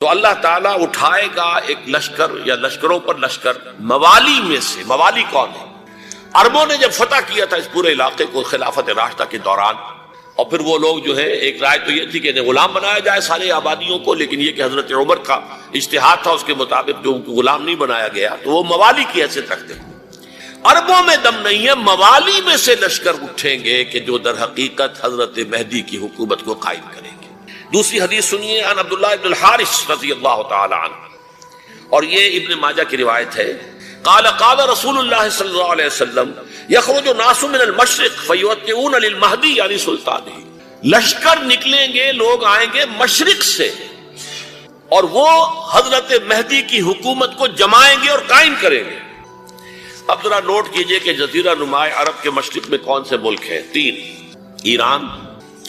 تو اللہ تعالیٰ اٹھائے گا ایک لشکر یا لشکروں پر لشکر موالی میں سے. موالی کون ہے؟ عربوں نے جب فتح کیا تھا اس پورے علاقے کو خلافت راشدہ کے دوران، اور پھر وہ لوگ جو ہے ایک رائے تو یہ تھی کہ انہیں غلام بنایا جائے سارے آبادیوں کو، لیکن یہ کہ حضرت عمر کا اجتہاد تھا، اس کے مطابق جو ان کو غلام نہیں بنایا گیا تو وہ موالی کی حیثیت رکھتے ہیں. عربوں میں دم نہیں ہے، موالی میں سے لشکر اٹھیں گے کہ جو در حقیقت حضرت مہدی کی حکومت کو قائم کریں گے. دوسری حدیث سنیے، عن عبداللہ ابن الحارث رضی اللہ تعالی عنہ، اور یہ ابن ماجہ کی روایت ہے. قال قال رسول اللہ صلی اللہ علیہ وسلم یخرج الناس من المشرق فیوطئون للمہدی یعنی سلطانہ. لشکر نکلیں گے، لوگ آئیں گے مشرق سے اور وہ حضرت مہدی کی حکومت کو جمائیں گے اور قائم کریں گے. اب ذرا نوٹ کیجئے کہ جزیرہ نما عرب کے مشرق میں کون سے ملک ہیں؟ 3: ایران،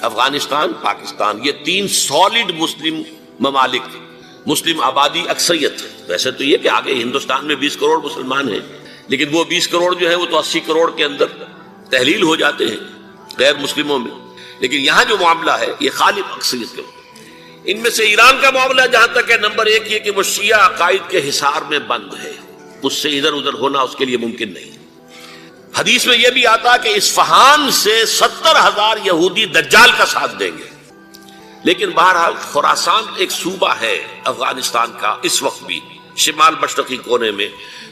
افغانستان، پاکستان. یہ 3 سالڈ مسلم ممالک، مسلم آبادی اکثریت. ویسے تو یہ کہ آگے ہندوستان میں 20 کروڑ مسلمان ہیں، لیکن وہ 20 کروڑ جو ہے وہ تو 80 کروڑ کے اندر تحلیل ہو جاتے ہیں غیر مسلموں میں. لیکن یہاں جو معاملہ ہے یہ خالی اکثریت کے. ان میں سے ایران کا معاملہ جہاں تک ہے، نمبر 1 یہ کہ وہ شیعہ عقائد کے حصار میں بند ہے، اس سے ادھر ادھر ہونا اس کے لیے ممکن نہیں. حدیث میں یہ بھی آتا کہ اصفہان سے 70,000 یہودی دجال کا ساتھ دیں گے. لیکن بہرحال خراسان ایک صوبہ ہے افغانستان کا اس وقت بھی شمال مشرقی کونے میں،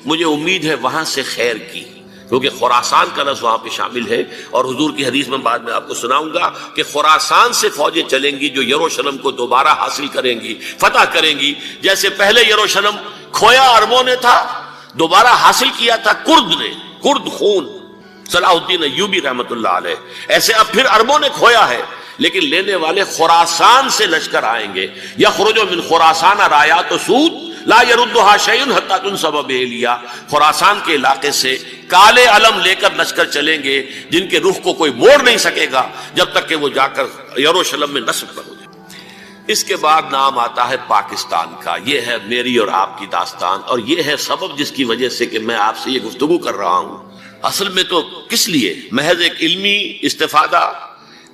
مجھے امید ہے وہاں سے خیر کی، کیونکہ خراسان کا لفظ وہاں پہ شامل ہے. اور حضور کی حدیث میں بعد میں آپ کو سناؤں گا کہ خراسان سے فوجیں چلیں گی جو یروشلم کو دوبارہ حاصل کریں گی، فتح کریں گی. جیسے پہلے یروشلم کھویا عربوں نے تھا، دوبارہ حاصل کیا تھا کرد نے، کرد خون صلاح الدین ایوبی رحمت اللہ علیہ، ایسے اب پھر عربوں نے کھویا ہے. لیکن لینے والے خراسان سے لشکر آئیں گے. یخرج من خراسان رایات سود لا یردها شیء حتی تنصب بإیلیا. خراسان کے علاقے سے کالے علم لے کر لشکر چلیں گے جن کے رخ کو کوئی موڑ نہیں سکے گا جب تک کہ وہ جا کر یروشلم میں نصب کر ہو جائے. اس کے بعد نام آتا ہے پاکستان کا. یہ ہے میری اور آپ کی داستان، اور یہ ہے سبب جس کی وجہ سے کہ میں آپ سے یہ گفتگو کر رہا ہوں. اصل میں تو کس لیے؟ محض ایک علمی استفادہ،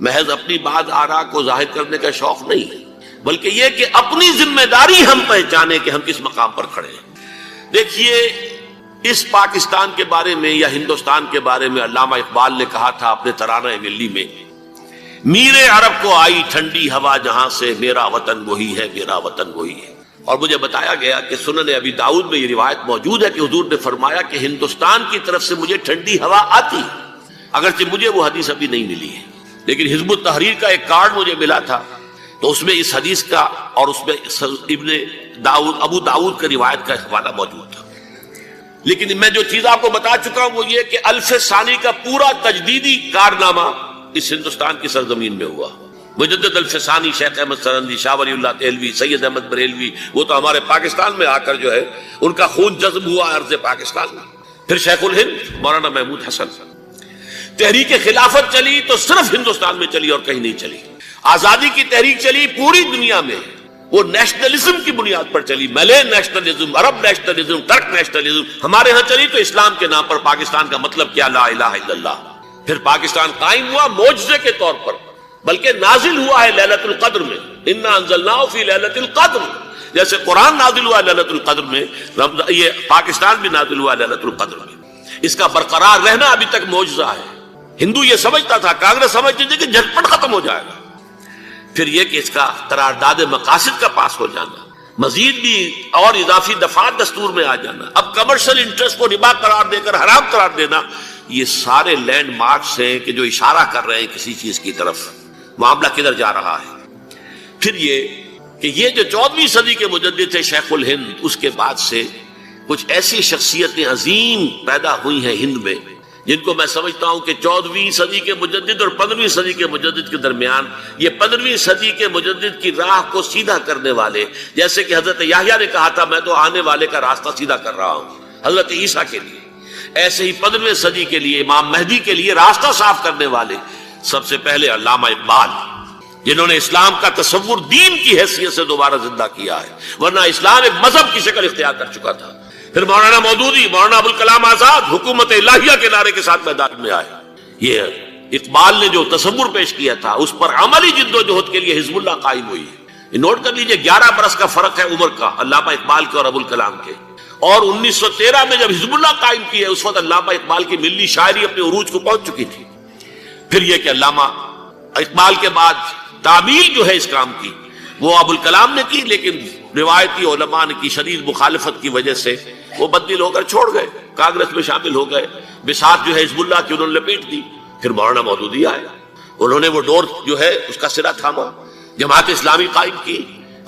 محض اپنی بات آراء کو ظاہر کرنے کا شوق نہیں، بلکہ یہ کہ اپنی ذمہ داری ہم پہچانے کہ ہم کس مقام پر کھڑے ہیں. دیکھیے، اس پاکستان کے بارے میں یا ہندوستان کے بارے میں علامہ اقبال نے کہا تھا اپنے ترانہ ملی میں، میرے عرب کو آئی ٹھنڈی ہوا جہاں سے، میرا وطن وہی ہے، میرا وطن وہی ہے. اور مجھے بتایا گیا کہ سنن ابی داؤد میں یہ روایت موجود ہے کہ حضور نے فرمایا کہ ہندوستان کی طرف سے مجھے ٹھنڈی ہوا آتی، اگرچہ مجھے وہ حدیث ابھی نہیں ملی ہے، لیکن حزب التحریر کا ایک کارڈ مجھے ملا تھا، تو اس میں اس حدیث کا اور اس میں ابن داؤد ابو داؤد کا روایت کا حوالہ موجود تھا. لیکن میں جو چیز آپ کو بتا چکا ہوں وہ یہ کہ الف ثانی کا پورا تجدیدی کارنامہ اس ہندوستان کی سرزمین میں ہوا. مجدد الف ثانی شیخ احمد سرندی، شاہ ولی اللہ دہلوی، سید احمد بریلوی، وہ تو ہمارے پاکستان میں آ کر جو ہے ان کا خون جذب ہوا ارض پاکستان میں. پھر شیخ الہند مولانا محمود حسن. تحریک خلافت چلی تو صرف ہندوستان میں چلی اور کہیں نہیں چلی. آزادی کی تحریک چلی پوری دنیا میں، وہ نیشنلزم کی بنیاد پر چلی، ملے نیشنلزم، عرب نیشنلزم، ترک نیشنلزم. ہمارے ہاں چلی تو اسلام کے نام پر. پاکستان کا مطلب کیا؟ لا الہ الا اللہ. پھر پاکستان قائم ہوا معجزے کے طور پر، بلکہ نازل ہوا ہے لیلۃ القدر میں، انا انزلناہ فی لیلۃ القدر. جیسے قرآن نازل ہوا لیلۃ القدر میں، یہ پاکستان بھی نازل ہوا لیلۃ القدر میں. اس کا برقرار رہنا ابھی تک معجزہ ہے. ہندو یہ سمجھتا تھا، کانگریس سمجھتی تھی کہ جھٹپٹ ختم ہو جائے گا. پھر یہ کہ اس کا قرارداد مقاصد کا پاس ہو جانا، مزید بھی اور اضافی دفعات دستور میں آ جانا، اب کمرشل انٹرسٹ کو ربا قرار دے کر حرام قرار دینا، یہ سارے لینڈ مارکس ہیں کہ جو اشارہ کر رہے ہیں کسی چیز کی طرف، معاملہ کدھر جا رہا ہے. پھر یہ کہ یہ جو 14ویں صدی کے مجدد تھے شیخ الہند، اس کے بعد سے کچھ ایسی شخصیتیں عظیم پیدا ہوئی ہیں ہند میں جن کو میں سمجھتا ہوں کہ 14ویں صدی کے مجدد اور 15ویں صدی کے مجدد کے درمیان، یہ 15ویں صدی کے مجدد کی راہ کو سیدھا کرنے والے، جیسے کہ حضرت یحییٰ نے کہا تھا میں تو آنے والے کا راستہ سیدھا کر رہا ہوں حضرت عیسیٰ کے لیے، ایسے ہی 15ویں صدی کے لیے امام مہدی کے لیے راستہ صاف کرنے والے سب سے پہلے علامہ اقبال، جنہوں نے اسلام کا تصور دین کی حیثیت سے دوبارہ زندہ کیا ہے، ورنہ اسلام ایک مذہب کی شکل اختیار کر چکا تھا. پھر مولانا مودودی، مولانا ابوالکلام آزاد حکومت الہیہ کے نعرے کے ساتھ میدان میں آئے. یہ اقبال نے جو تصور پیش کیا تھا اس پر عملی جد و جہد کے لیے حزب اللہ قائم ہوئی. نوٹ کر لیجئے 11 برس کا فرق ہے عمر کا علامہ اقبال کے اور ابوالکلام کے. اور 1913 میں جب حزب اللہ قائم کی ہے اس وقت علامہ اقبال کی ملی شاعری اپنے عروج کو پہنچ چکی تھی. پھر یہ کہ علامہ اقبال کے بعد تعمیل جو ہے اس کام کی وہ ابوالکلام نے کی، لیکن روایتی علماء کی شدید مخالفت کی وجہ سے وہ بددل ہو کر چھوڑ گئے، کانگریس میں شامل ہو گئے. بساط جو ہے حزب اللہ کی انہوں نے لپیٹ دی. پھر مولانا مودودی آئے، انہوں نے وہ ڈور جو ہے اس کا سرا تھاما، جماعت اسلامی قائم کی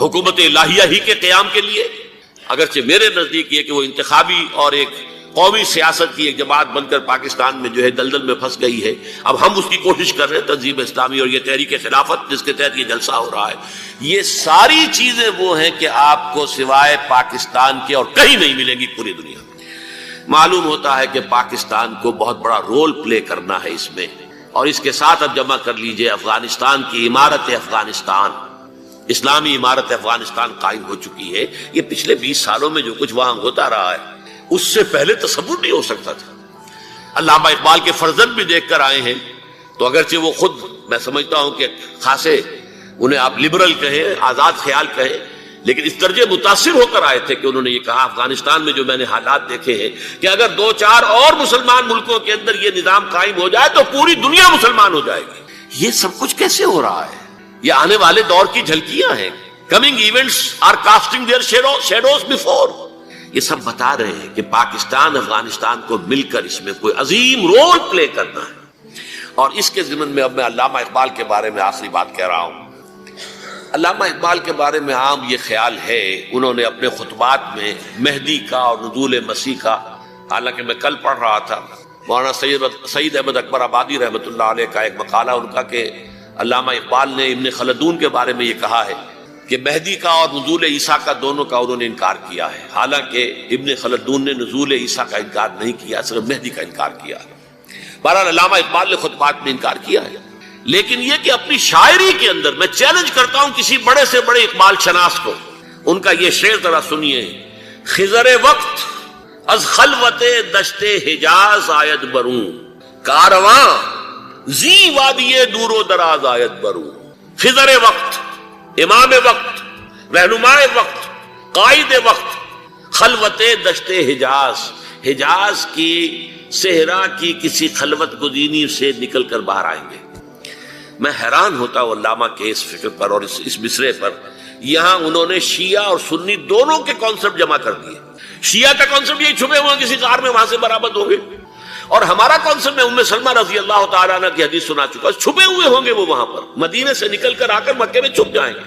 حکومت الہیہ ہی کے قیام کے لیے. اگرچہ میرے نزدیک یہ کہ وہ انتخابی اور ایک قومی سیاست کی ایک جماعت بن کر پاکستان میں جو ہے دلدل میں پھنس گئی ہے. اب ہم اس کی کوشش کر رہے ہیں تنظیم اسلامی اور یہ تحریک خلافت جس کے تحت یہ جلسہ ہو رہا ہے. یہ ساری چیزیں وہ ہیں کہ آپ کو سوائے پاکستان کے اور کہیں نہیں ملیں گی پوری دنیا میں. معلوم ہوتا ہے کہ پاکستان کو بہت بڑا رول پلے کرنا ہے اس میں. اور اس کے ساتھ اب جمع کر لیجئے افغانستان کی عمارت افغانستان، اسلامی عمارت افغانستان قائم ہو چکی ہے. یہ پچھلے 20 سالوں میں جو کچھ وہاں ہوتا رہا ہے اس سے پہلے تصور نہیں ہو سکتا تھا. علامہ اقبال کے فرزند بھی دیکھ کر آئے ہیں تو اگرچہ وہ خود میں سمجھتا ہوں کہ خاصے انہیں آپ لبرل کہیں، آزاد خیال کہیں، لیکن اس درجے متاثر ہو کر آئے تھے کہ انہوں نے یہ کہا افغانستان میں جو میں نے حالات دیکھے ہیں کہ اگر 2-4 اور مسلمان ملکوں کے اندر یہ نظام قائم ہو جائے تو پوری دنیا مسلمان ہو جائے گی. یہ سب کچھ کیسے ہو رہا ہے؟ یہ آنے والے دور کی جھلکیاں ہیں. Coming events are casting their shadows before. یہ سب بتا رہے ہیں کہ پاکستان افغانستان کو مل کر اس میں کوئی عظیم رول پلے کرنا ہے. اور اس کے ضمن میں اب میں علامہ اقبال کے بارے میں آخری بات کہہ رہا ہوں. علامہ اقبال کے بارے میں عام یہ خیال ہے، انہوں نے اپنے خطبات میں مہدی کا اور نزول مسیح کا، حالانکہ میں کل پڑھ رہا تھا مولانا سعید احمد اکبر آبادی رحمۃ اللہ علیہ کا ایک مقالہ ان کا کہ علامہ اقبال نے ابن خلدون کے بارے میں یہ کہا ہے کہ مہدی کا اور نزول عیسیٰ کا دونوں کا انہوں نے انکار کیا ہے. حالانکہ ابن خلدون نے نزول عیسیٰ کا انکار نہیں کیا، صرف مہدی کا انکار کیا ہے. بہرحال علامہ اقبال نے خطبات میں انکار کیا ہے. لیکن یہ کہ اپنی شاعری کے اندر میں چیلنج کرتا ہوں کسی بڑے سے بڑے اقبال شناس کو، ان کا یہ شعر ذرا سنیے. خضر وقت از خلوت دشت حجاز آید بروں، کارواں زی وادی دور و دراز آید بروں. خضر وقت، امام وقت، رہنمائے وقت، قائد وقت، خلوت دشت حجاز، حجاز کی صحرا کی کسی خلوت گزینی سے نکل کر باہر آئیں گے. میں حیران ہوتا ہوں علامہ کے اس فکر پر اور اس مصرے پر. یہاں انہوں نے شیعہ اور سنی دونوں کے کانسیپٹ جمع کر دیے. شیعہ کا کانسیپٹ یہ چھپے ہوئے کسی غار میں وہاں سے برآمد ہوں گے، اور ہمارا کانسیپٹ میں ام سلمہ رضی اللہ تعالیٰ عنہ کی حدیث سنا چکا، چھپے ہوئے ہوں گے وہ وہاں پر، مدینے سے نکل کر آ کر مکے میں چھپ جائیں گے.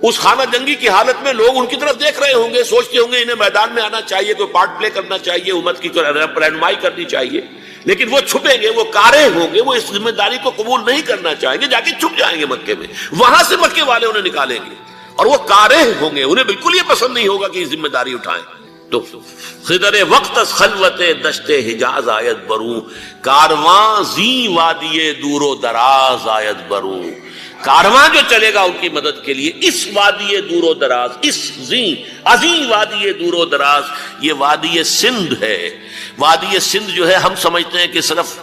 اس خانہ جنگی کی حالت میں لوگ ان کی طرف دیکھ رہے ہوں گے، سوچتے ہوں گے انہیں میدان میں آنا چاہیے، کوئی پارٹ پلے کرنا چاہیے، امت کی رہنمائی کرنی چاہیے. لیکن وہ چھپیں گے، وہ کارے ہوں گے، وہ اس ذمہ داری کو قبول نہیں کرنا چاہیں گے، جا کے چھپ جائیں گے مکے میں. وہاں سے مکے والے انہیں نکالیں گے اور وہ کارے ہوں گے، انہیں بالکل یہ پسند نہیں ہوگا کہ یہ ذمہ داری اٹھائیں. تو خضر وقت از خلوت دشت حجاز آیت بروں، کارواں زی وادی دور و دراز آیت بروں. کارواں جو چلے گا ان کی مدد کے لیے اس وادی دور و دراز، اس عظیم وادی دور و دراز، یہ وادی سندھ ہے. وادی سندھ جو ہے ہم سمجھتے ہیں کہ صرف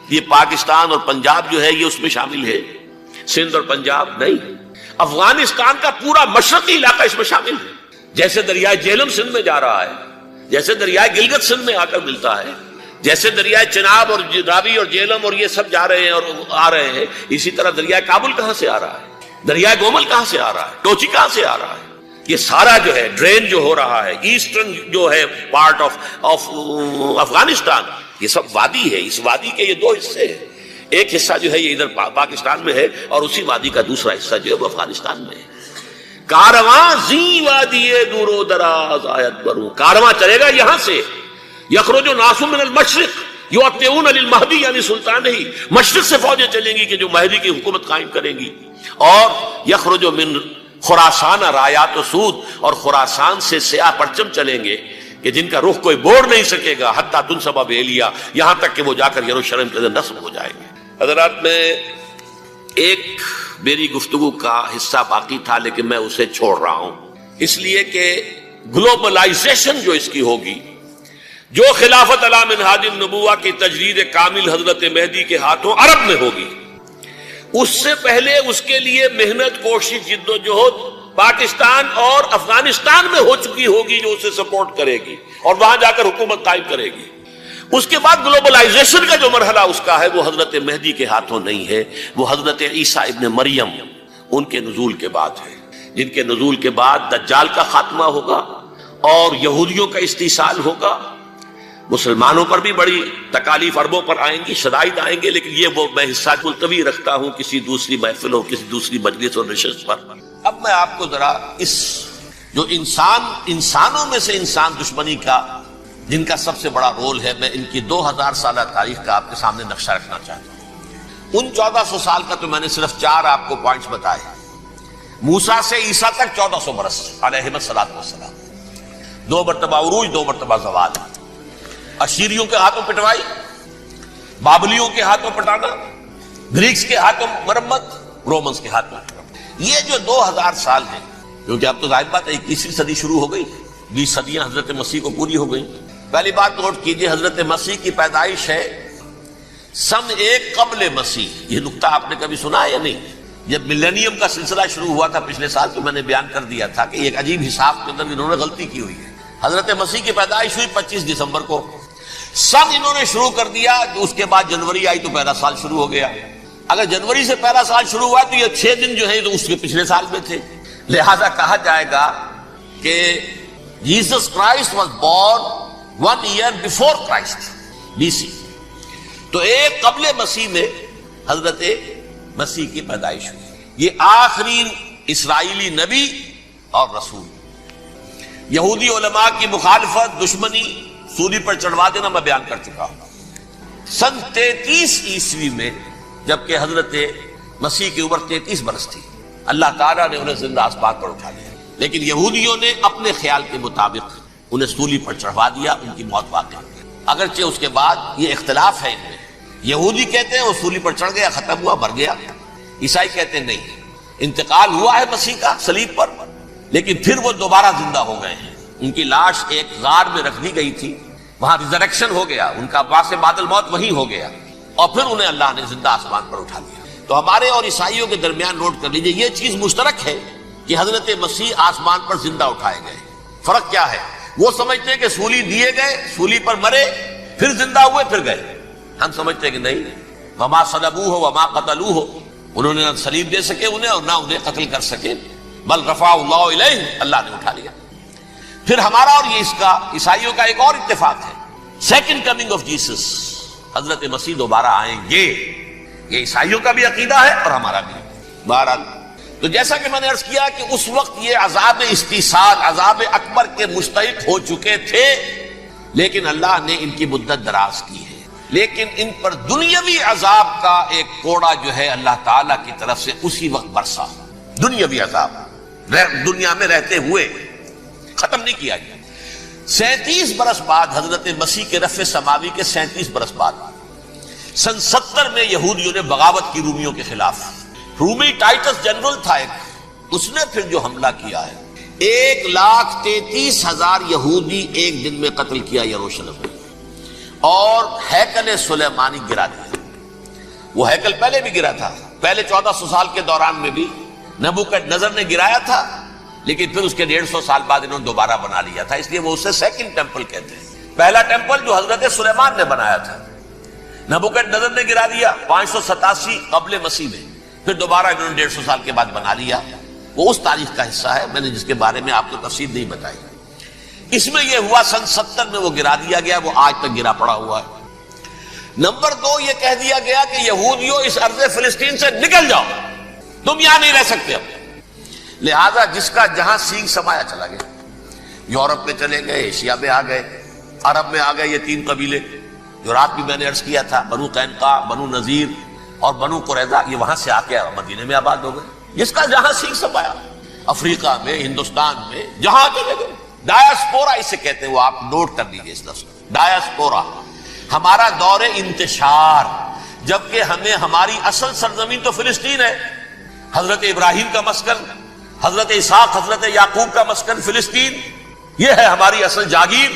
یہ پاکستان اور پنجاب جو ہے یہ اس میں شامل ہے. سندھ اور پنجاب نہیں، افغانستان کا پورا مشرقی علاقہ اس میں شامل ہے. جیسے دریائے جہلم سندھ میں جا رہا ہے، جیسے دریائے گلگت سندھ میں آ کر ملتا ہے، جیسے دریائے چناب اور راوی اور جہلم اور یہ سب جا رہے ہیں اور آ رہے ہیں، اسی طرح دریائے کابل کہاں سے آ رہا ہے، دریائے گومل کہاں سے آ رہا ہے، ٹوچی کہاں سے آ رہا ہے. یہ سارا جو ہے ڈرین جو ہو رہا ہے ایسٹرن جو ہے پارٹ آف افغانستان، یہ سب وادی ہے. اس وادی کے یہ 2 حصے ہیں. ایک حصہ جو ہے یہ ادھر پاکستان میں ہے اور اسی وادی کا دوسرا حصہ جو ہے وہ افغانستان میں ہے. کارواں زی وادی دور و دراز آیت بروں، کارواں چلے گا یہاں سے. یخرج ناس من المشرق یؤتون للمہدی یعنی سلطان ہی، مشرق سے فوجیں چلیں گی کہ جو مہدی کی حکومت قائم کریں گی. اور یخرج من خراسان رایات و سود، اور خراسان سے سیاہ پرچم چلیں گے کہ جن کا رخ کوئی موڑ نہیں سکے گا، حتیٰ تنصب بیلیا، یہاں تک کہ وہ جا کر یروشلم کے اندر نصب ہو جائیں گے. حضرات، میں ایک میری گفتگو کا حصہ باقی تھا لیکن میں اسے چھوڑ رہا ہوں، اس لیے کہ گلوبلائزیشن جو اس کی ہوگی، جو خلافت علی منہاج النبوہ کی تجدید کامل حضرت مہدی کے ہاتھوں عرب میں ہوگی، اس سے پہلے اس کے لیے محنت، کوشش، جد و جہد پاکستان اور افغانستان میں ہو چکی ہوگی جو اسے سپورٹ کرے گی اور وہاں جا کر حکومت قائم کرے گی. اس کے بعد گلوبلائزیشن کا جو مرحلہ اس کا ہے وہ حضرت مہدی کے ہاتھوں نہیں ہے، وہ حضرت عیسیٰ ابن مریم ان کے نزول کے بعد ہے، جن کے نزول کے بعد دجال کا خاتمہ ہوگا اور یہودیوں کا استحصال ہوگا. مسلمانوں پر بھی بڑی تکالیف اربوں پر آئیں گی، شدائد آئیں گے، لیکن یہ وہ میں حصہ ملتوی رکھتا ہوں کسی دوسری محفل ہو، کسی دوسری مجلس اور نشست پر. اب میں آپ کو ذرا اس جو انسانوں میں سے انسان دشمنی کا جن کا سب سے بڑا رول ہے، میں ان کی 2000 سالہ تاریخ کا آپ کے سامنے نقشہ رکھنا چاہتا ہوں. ان 1400 سال کا تو میں نے صرف 4 آپ کو پوائنٹس بتائے. موسیٰ سے عیسیٰ تک 1400 برس علیہ السلام، 2 مرتبہ عروج، 2 مرتبہ زوال، اشیریوں کے ہاتھوں پٹوائی، بابلیوں کے ہاتھوں پٹانا، گریکس کے ہاتھوں مرمت، رومنز کے ہاتھوں. یہ جو 2000 سال ہیں، کیونکہ اب تو ظاہر بات ہے 21ویں صدی شروع ہو گئی، 20 صدیاں حضرت مسیح کو پوری ہو گئی. پہلی بات نوٹ کیجئے، حضرت مسیح کی پیدائش ہے سن 1 قبل مسیح. یہ نقطہ آپ نے کبھی سنا ہے یا نہیں؟ جب ملینیم کا سلسلہ شروع ہوا تھا پچھلے سال تو میں نے بیان کر دیا تھا کہ ایک عجیب حساب کے اندر انہوں نے غلطی کی ہوئی ہے. حضرت مسیح کی پیدائش ہوئی 25 دسمبر کو، سن انہوں نے شروع کر دیا، اس کے بعد جنوری آئی تو پہلا سال شروع ہو گیا. اگر جنوری سے پہلا سال شروع ہوا تو یہ 6 دن جو ہے تو اس کے پچھلے سال میں تھے. لہذا کہا جائے گا کہ Jesus Christ was born 1 year before Christ BC. تو 1 قبل مسیح میں حضرت مسیح کی پیدائش ہوئی. یہ آخری اسرائیلی نبی اور رسول. یہودی علماء کی مخالفت، دشمنی، سولی پر چڑھوا دینا میں بیان کر چکا ہوں. سن 33 عیسوی میں جبکہ حضرت مسیح کی عمر 33 برس تھی، اللہ تعالیٰ نے انہیں زندہ آسمان پر اٹھا لیا، لیکن یہودیوں نے اپنے خیال کے مطابق انہیں سولی پر چڑھوا دیا، ان کی موت واقع ہو گئی. اگرچہ اس کے بعد یہ اختلاف ہے ان میں، یہودی کہتے ہیں وہ سولی پر چڑھ گیا، ختم ہوا، مر گیا. عیسائی کہتے ہیں نہیں، انتقال ہوا ہے مسیح کا صلیب پر، لیکن پھر وہ دوبارہ زندہ ہو گئے ہیں. ان کی لاش ایک غار میں رکھ دی گئی تھی، وہاں ریزریکشن ہو گیا، ان کا باعث بعد الموت وہی ہو گیا، اور پھر انہیں اللہ نے زندہ آسمان پر اٹھا لیا. تو ہمارے اور عیسائیوں کے درمیان نوٹ کر لیجئے یہ چیز مشترک ہے کہ حضرت مسیح آسمان پر زندہ اٹھائے گئے. فرق کیا ہے؟ وہ سمجھتے ہیں کہ سولی دیے گئے، سولی پر مرے، پھر زندہ ہوئے، پھر گئے. ہم سمجھتے ہیں کہ نہیں، وما صلبوہ وما قتلوہ، انہوں نے نہ صلیب دے سکے انہیں اور نہ انہیں قتل کر سکے، بل رفع اللہ الیہ، اللہ نے اٹھا لیا. پھر ہمارا اور یہ اس کا عیسائیوں کا ایک اور اتفاق ہے، سیکنڈ کمنگ آف جیسس، حضرت مسیح دوبارہ آئیں گے. یہ عیسائیوں کا بھی عقیدہ ہے اور ہمارا بھی. بہرحال تو جیسا کہ میں نے عرض کیا کہ اس وقت یہ عذاب استحصال، عذاب اکبر کے مستحق ہو چکے تھے، لیکن اللہ نے ان کی مدت دراز کی ہے. لیکن ان پر دنیاوی عذاب کا ایک کوڑا جو ہے اللہ تعالیٰ کی طرف سے اسی وقت برسا. دنیاوی عذاب دنیا میں رہتے ہوئے ختم نہیں کیا گیا. 37 برس بعد حضرت مسیح کے رفع سماوی کے 37 برس بعد سن 70 میں یہودیوں نے بغاوت کی رومیوں کے خلاف. رومی ٹائٹس جنرل تھا ایک، اس نے پھر جو حملہ کیا ہے 1,33,000 یہودی ایک دن میں قتل کیا یروشلم میں، اور ہیکل سلیمانی گرا دیا. وہ ہیکل پہلے بھی گرا تھا، پہلے 1400 سال کے دوران میں بھی نبوکدنضر نے گرایا تھا، لیکن پھر اس کے 150 سال بعد انہوں نے دوبارہ بنا لیا تھا، اس لیے وہ اسے سیکنڈ ٹیمپل کہتے ہیں. پہلا ٹیمپل جو حضرت سلیمان نے بنایا تھا، نبوکدنضر نے گرا دیا 587 قبل مسیح میں، پھر دوبارہ انہوں نے 150 سال کے بعد بنا لیا. وہ اس تاریخ کا حصہ ہے، میں نے جس کے بارے میں آپ کو تفصیل نہیں بتائی. اس میں یہ ہوا سن 70 میں وہ گرا دیا گیا، وہ آج تک گرا پڑا ہوا ہے. نمبر 2 یہ کہہ دیا گیا کہ یہودیوں اس ارض فلسطین سے نکل جاؤ، تم یہاں نہیں رہ سکتے. اب لہذا جس کا جہاں سینگ سمایا چلا گیا، یورپ میں چلے گئے، ایشیا میں آ گئے، عرب میں آ گئے. یہ 3 قبیلے جو رات بھی میں نے عرض کیا تھا، بنو قینقاع، بنو نذیر اور بنو قریظہ، یہ وہاں سے آ کے مدینے میں آباد ہو گئے. جس کا جہاں سینگ سمایا، افریقہ میں، ہندوستان میں، جہاں چلے گئے. ڈایاسپورا اسے کہتے ہیں، وہ آپ نوٹ کر لیجیے اس لفظ کو، ڈایاسپورا. ہمارا دور انتشار، جبکہ ہمیں ہماری اصل سرزمین تو فلسطین ہے. حضرت ابراہیم کا مسکن، حضرت اسحاق، حضرت یعقوب کا مسکن فلسطین، یہ ہے ہماری اصل جاگیر،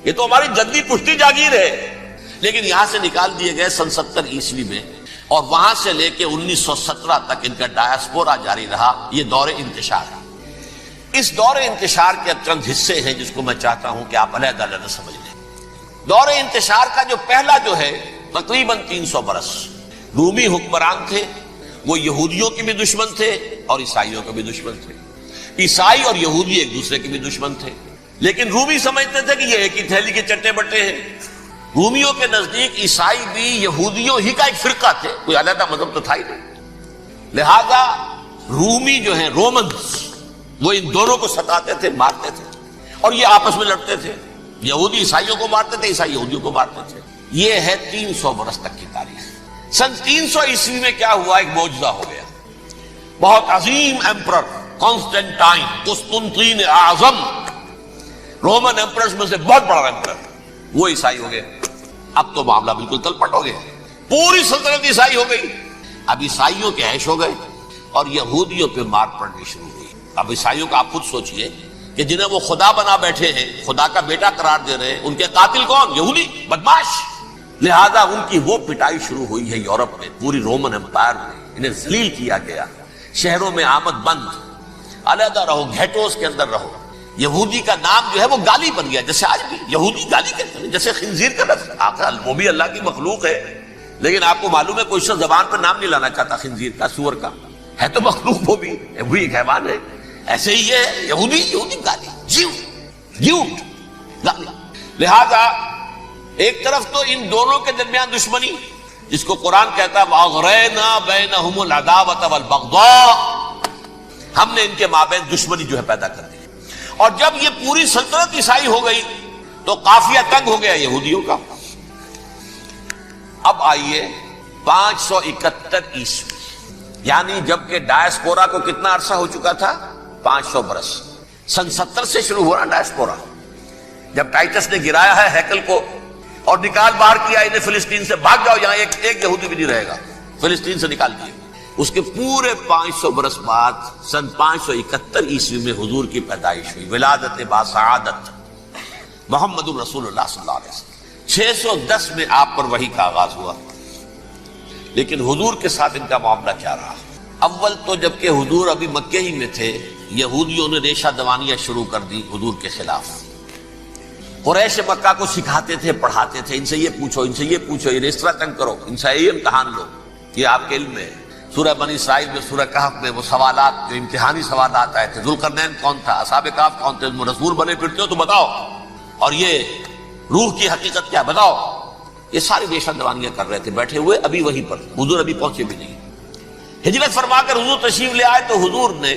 یہ تو ہماری جدی پشتی جاگیر ہے. لیکن یہاں سے نکال دیے گئے سن 70 عیسوی میں، اور وہاں سے لے کے 1917 تک ان کا ڈایاسپورا جاری رہا. یہ دور انتشار ہے. اس دور انتشار کے چند حصے ہیں جس کو میں چاہتا ہوں کہ آپ علیحدہ علیحدہ سمجھ لیں۔ دور انتشار کا جو پہلا جو ہے تقریباً 300 برس رومی حکمران تھے، وہ یہودیوں کے بھی دشمن تھے اور عیسائیوں کے بھی دشمن تھے۔ عیسائی اور یہودی ایک دوسرے کے بھی دشمن تھے، لیکن رومی سمجھتے تھے کہ یہ ایک ہی تھیلی کے چٹے بٹے ہیں۔ رومیوں کے نزدیک عیسائی بھی یہودیوں ہی کا ایک فرقہ تھے، کوئی علیحدہ مذہب تو تھا ہی نہیں۔ لہذا رومی جو ہیں رومنز، وہ ان دونوں کو ستاتے تھے، مارتے تھے، اور یہ آپس میں لڑتے تھے۔ یہودی عیسائیوں کو مارتے تھے، عیسائی یہودیوں کو مارتے تھے۔ یہ ہے 300 برس تک کی تاریخ۔ سن 300 عیسوی میں کیا ہوا؟ ایک معجزہ ہو گیا۔ بہت عظیم ایمپرر کانسٹینٹائن، قسطنطین اعظم، رومن ایمپررز میں سے بہت بڑا ایمپرر، وہ عیسائی ہو گئے۔ اب تو معاملہ بالکل تلپٹ ہو گیا، پوری سلطنت عیسائی ہو گئی۔ اب عیسائیوں کے عیش ہو گئے اور یہودیوں پہ مار پڑنی شروع ہوئی۔ اب عیسائیوں کا آپ خود سوچئے کہ جنہیں وہ خدا بنا بیٹھے ہیں، خدا کا بیٹا قرار دے رہے ہیں، ان کے قاتل کون؟ یہودی بدماش۔ لہذا ان کی وہ پٹائی شروع ہوئی ہے یورپ میں، پوری رومن امپائر میں انہیں ذلیل کیا گیا۔ شہروں میں آمد بند، علیحدہ رہو، گھیٹوز کے اندر رہو۔ یہودی کا نام جو ہے وہ گالی بن گیا، جیسے آج بھی یہودی گالی کہتے ہیں، جیسے خنزیر کا لفظ۔ آخر وہ بھی اللہ کی مخلوق ہے، لیکن آپ کو معلوم ہے کوئی شخص زبان پر نام نہیں لانا چاہتا خنزیر کا، سور کا، ہے تو مخلوق، وہ بھی ایک حیوان ہے۔ ایسے ہی ہے یہودی گالی، جھوٹ گالی۔ لہذا ایک طرف تو ان دونوں کے درمیان دشمنی، جس کو قرآن کہتا ہے وَأَغْرَيْنَا بَيْنَهُمُ الْعَدَاوَةَ وَالْبَغْضَاءَ، ہم نے ان کے مابین دشمنی جو ہے پیدا کر دی۔ اور جب یہ پوری سلطنت عیسائی ہو گئی تو قافیہ تنگ ہو گیا یہودیوں کا۔ اب آئیے 571 عیسوی، یعنی جبکہ ڈائسپورا کو کتنا عرصہ ہو چکا تھا؟ 500 برس۔ سن 70 سے شروع ہوا ڈائسپورا، جب ٹائٹس نے گرایا ہے ہیکل کو اور نکال باہر کیا انہیں فلسطین سے، بھاگ جاؤ، یہاں ایک یہودی بھی نہیں رہے گا، فلسطین سے نکال دیے۔ اس کے پورے 500 برس بعد سن 571 عیسوی میں حضور کی پیدائش ہوئی، ولادت باسعادت محمد الرسول اللہ صلی اللہ علیہ وسلم۔ 610 میں آپ پر وحی کا آغاز ہوا، لیکن حضور کے ساتھ ان کا معاملہ کیا رہا؟ اول تو جبکہ حضور ابھی مکے ہی میں تھے، یہودیوں نے ریشہ دوانیاں شروع کر دی حضور کے خلاف۔ قریش مکہ کو سکھاتے تھے، پڑھاتے تھے، ان سے یہ پوچھو، ان سے یہ پوچھو، یہ اس طرح تنگ کرو، ان سے یہ امتحان لو، یہ آپ کے علم میں ہے۔ سورہ بنی اسرائیل میں، سورہ کہف میں وہ سوالات، جو امتحانی سوالات آئے تھے، ذوالقرنین کون تھا، اصحاب کہف کون تھے، تم رسول بنے پھرتے ہو تو بتاؤ، اور یہ روح کی حقیقت کیا بتاؤ۔ یہ ساری ریشہ دوانیاں کر رہے تھے بیٹھے ہوئے، ابھی وہیں پر حضور ابھی پہنچے بھی نہیں۔ ہجرت فرما کر حضور تشریف لے آئے تو حضور نے،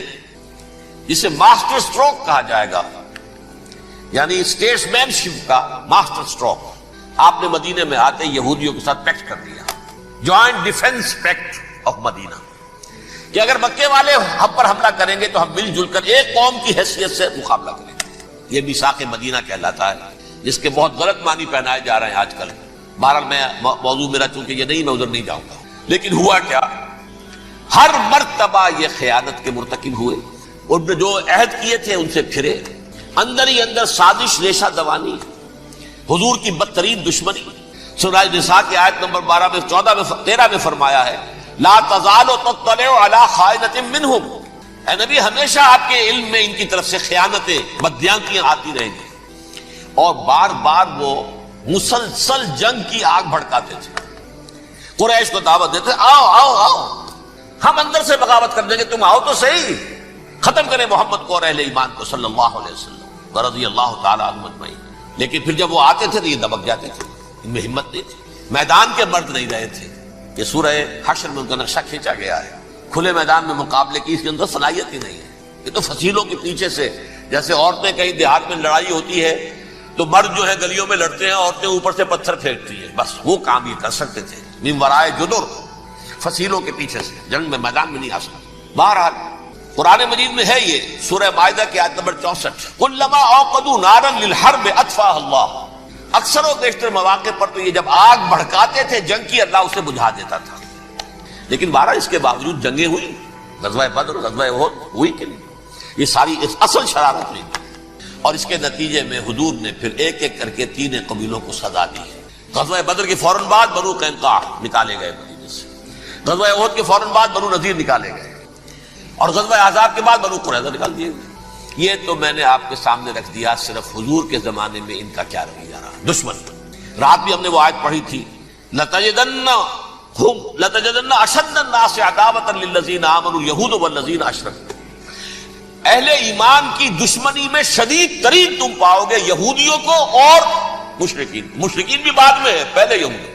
جسے ماسٹر سٹروک کہا جائے گا، یعنی اسٹیٹس مین شپ کا ماسٹر سٹروک، آپ نے مدینے میں آتے یہودیوں کے ساتھ پیکٹ کر دیا، جوائنٹ ڈیفنس پیکٹ آف مدینہ، کہ اگر مکے والے ہم پر حملہ کریں گے تو ہم مل جل کر ایک قوم کی حیثیت سے مقابلہ کریں گے۔ یہ میثاق مدینہ کہلاتا ہے، جس کے بہت غلط معنی پہنائے جا رہے ہیں آج کل۔ بہرحال میں موضوع میرا چونکہ یہ نہیں، میں ادھر نہیں جاؤں گا، لیکن ہوا کیا؟ ہر مرتبہ یہ خیانت کے مرتکب ہوئے، ان نے جو عہد کیے تھے ان سے پھرے، اندر ہی اندر سازش، ریشہ دوانی، حضور کی بدترین دشمنی۔ سورہ نساء کی آیت نمبر 12 میں 14 میں 13 میں فرمایا ہے لا تزال تطلع علی خائنۃ منہم، اے نبی ہمیشہ آپ کے علم میں ان کی طرف سے خیانتیں، بددیانتیاں آتی رہیں گی، اور بار بار وہ مسلسل جنگ کی آگ بھڑکاتے تھے۔ قریش کو دعوت دیتے، آؤ آؤ آؤ، ہم اندر سے بغاوت کر دیں گے، تم آؤ تو صحیح، ختم کریں محمد کو اور اہل ایمان کو صلی اللہ علیہ وسلم رضی اللہ تعالیٰ عنہم اجمعین۔ لیکن پھر جب وہ آتے تھے تو یہ دبک جاتے تھے، ان میں ہمت نہیں تھی، میدان کے مرد نہیں رہے تھے۔ یہ سورہ حشر میں ان کا نقشہ کھینچا گیا ہے، کھلے میدان میں مقابلے کی اس کے اندر صلاحیت ہی نہیں ہے۔ یہ تو فصیلوں کے پیچھے سے، جیسے عورتیں کہیں دیہات میں لڑائی ہوتی ہے تو مرد جو ہے گلیوں میں لڑتے ہیں، عورتیں اوپر سے پتھر پھینکتی ہیں، بس وہ کام یہ کر سکتے تھے، من ورائے جدر، فصیلوں کے پیچھے سے، جنگ میں میدان میں نہیں آ سکتے۔ بہرحال قرآن مجید میں ہے یہ، سورہ مائدہ کی آیت نمبر 64، کلما اوقدوا نارا للحرب اطفاها اللہ، اکثر و بیشتر مواقع پر تو یہ جب آگ بھڑکاتے تھے جنگ کی، اللہ اسے بجھا دیتا تھا۔ لیکن بہرحال اس کے باوجود جنگیں ہوئی، غزوہ بدر، غزوہ احد ہوئی کہ نہیں؟ یہ ساری اصل شرارت ہوئی، اور اس کے نتیجے میں حضور نے پھر ایک ایک کر کے 3 قبیلوں کو سزا دی۔ غزوہ بدر کے فوراً بعد بنو قینقاع نکالے گئے مدینے سے، غزوہ احد کے فوراً بعد بنو نذیر نکالے گئے، اور غزوہ احزاب کے بعد بنو قریظہ نکال دیے گئے۔ یہ تو میں نے آپ کے سامنے رکھ دیا صرف حضور کے زمانے میں ان کا کیا رویہ رہا دشمن. رات بھی ہم نے وہ آیت پڑھی تھی لَتَجِدَنَّ أَشَدَّ النَّاسِ عَدَاوَةً لِلَّذِينَ آمَنُوا الْيَهُودُ وَالَّذِينَ أَشْرَكُوا. اہل ایمان کی دشمنی میں شدید ترین تم پاؤ گے یہودیوں کو اور مشرکین بھی بعد میں ہے، پہلے یہودی.